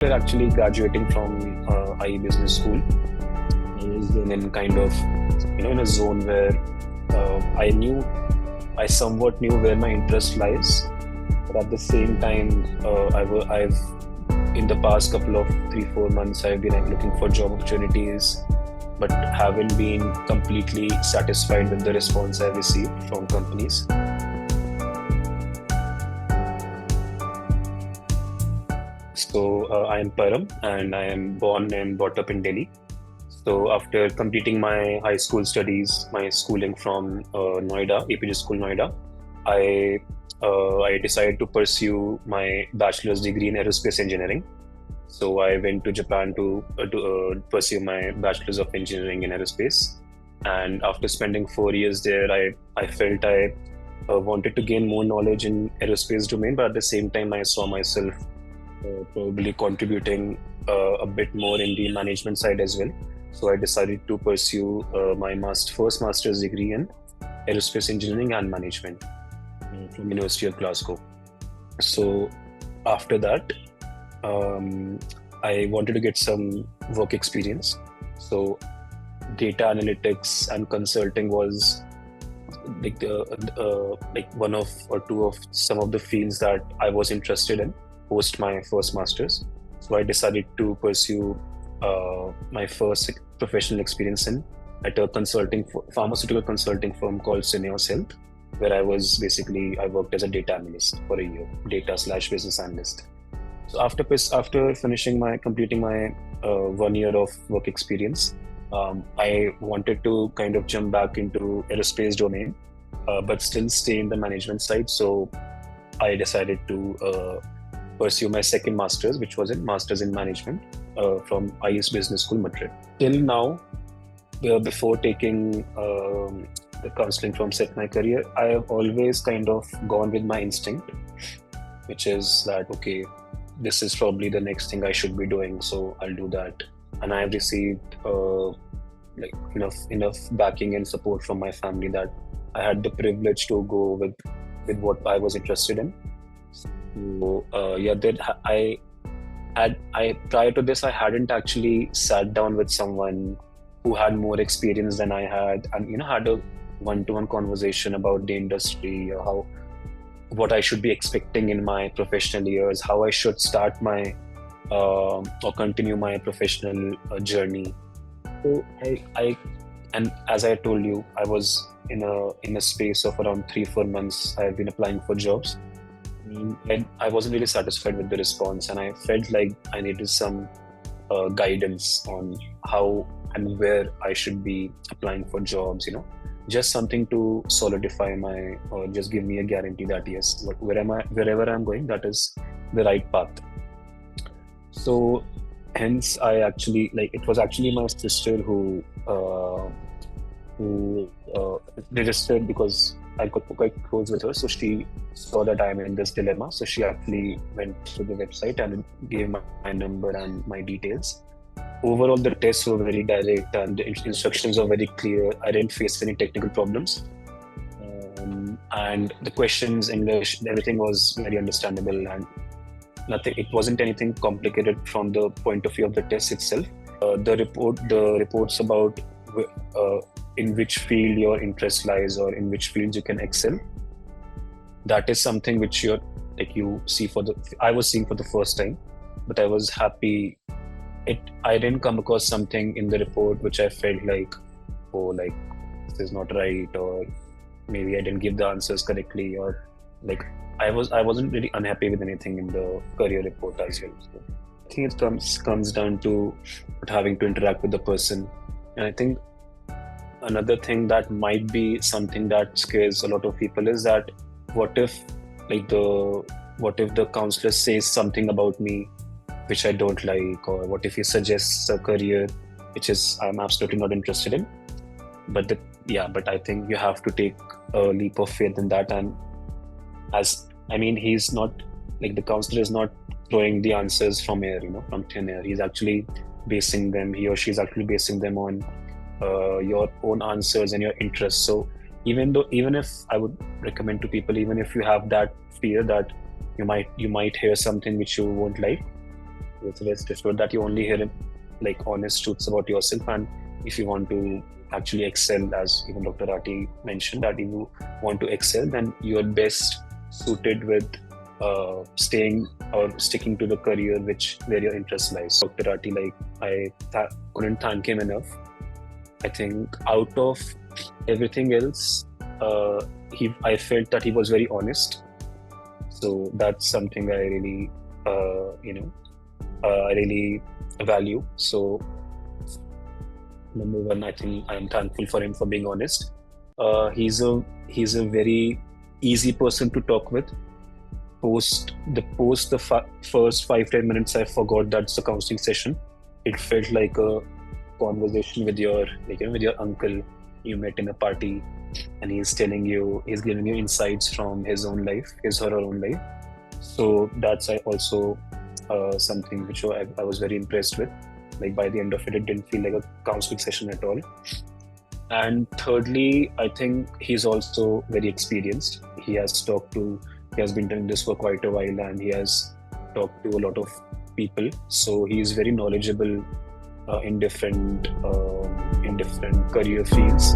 After actually graduating from IE Business School, I was then in kind of, in a zone where I somewhat knew where my interest lies, but at the same time, I've in the past couple of 3-4 months, I've been looking for job opportunities, but haven't been completely satisfied with the response I've received from companies. So I am Param, and I am born and brought up in Delhi. So after completing my high school studies, my schooling from Noida, APG School Noida, I decided to pursue my bachelor's degree in aerospace engineering. So I went to Japan to pursue my bachelor's of engineering in aerospace. And after spending 4 years there, I felt I wanted to gain more knowledge in aerospace domain, but at the same time, I saw myself probably contributing a bit more in the management side as well. So I decided to pursue my first master's degree in aerospace engineering and management from University of Glasgow. So after that, I wanted to get some work experience. So data analytics and consulting was like one of or two of some of the fields that I was interested in post my first master's. So I decided to pursue my first professional experience at a pharmaceutical consulting firm called Syneos Health, where I worked as a data analyst for a year, data/business analyst. So after completing my 1 year of work experience, I wanted to kind of jump back into aerospace domain, but still stay in the management side. So I decided to pursue my second master's, which was in Masters in Management from IS Business School, Madrid. Till now, before taking the counselling from SetMyCareer, I have always kind of gone with my instinct, which is that, okay, this is probably the next thing I should be doing, so I'll do that. And I have received enough backing and support from my family that I had the privilege to go with what I was interested in. So prior to this, I hadn't actually sat down with someone who had more experience than I had, and had a one-to-one conversation about the industry, or what I should be expecting in my professional years, how I should start my or continue my professional journey. So and as I told you, I was in a space of around 3-4 months. I have been applying for jobs. And I wasn't really satisfied with the response, and I felt like I needed some guidance on how and where I should be applying for jobs, just something to solidify or just give me a guarantee that yes, wherever I'm going, that is the right path. So hence it was actually my sister who registered, because I got quite close with her. So she saw that I'm in this dilemma. So she actually went to the website and gave my number and my details. Overall, the tests were very direct and the instructions were very clear. I didn't face any technical problems. And the questions, English, everything was very understandable, and it wasn't anything complicated from the point of view of the test itself. The reports about in which field your interest lies or in which fields you can excel, that is something which I was seeing for the first time, but I was happy. I didn't come across something in the report which I felt like, this is not right, or maybe I didn't give the answers correctly, or I wasn't really unhappy with anything in the career report as well. So I think it comes down to having to interact with the person. And I think another thing that might be something that scares a lot of people is that what if the counselor says something about me which I don't like, or what if he suggests a career which I'm absolutely not interested in. But I think you have to take a leap of faith in that. And he's not the counselor is not throwing the answers from air, from thin air. He or she is actually basing them on your own answers and your interests. So even if I would recommend to people, even if you have that fear that you might hear something which you won't like, It's rest assured that you only hear like honest truths about yourself, and if you want to actually excel, as even Dr. Rati mentioned, that if you want to excel, then you are best suited with staying or sticking to the career where your interest lies. Dr. Rati, like I couldn't thank him enough. I think out of everything else, I felt that he was very honest. So that's something I really, I really value. So number one, I think I am thankful for him for being honest. He's a very easy person to talk with. Post the first 5-10 minutes, I forgot that's the counseling session. It felt like a conversation with your with your uncle you met in a party, and he's giving you insights from his own life, his or her own life. So that's also something which I was very impressed with. Like by the end of it, it didn't feel like a counseling session at all. And thirdly, I think he's also very experienced. He has been doing this for quite a while, and he has talked to a lot of people. So he's very knowledgeable in different career fields.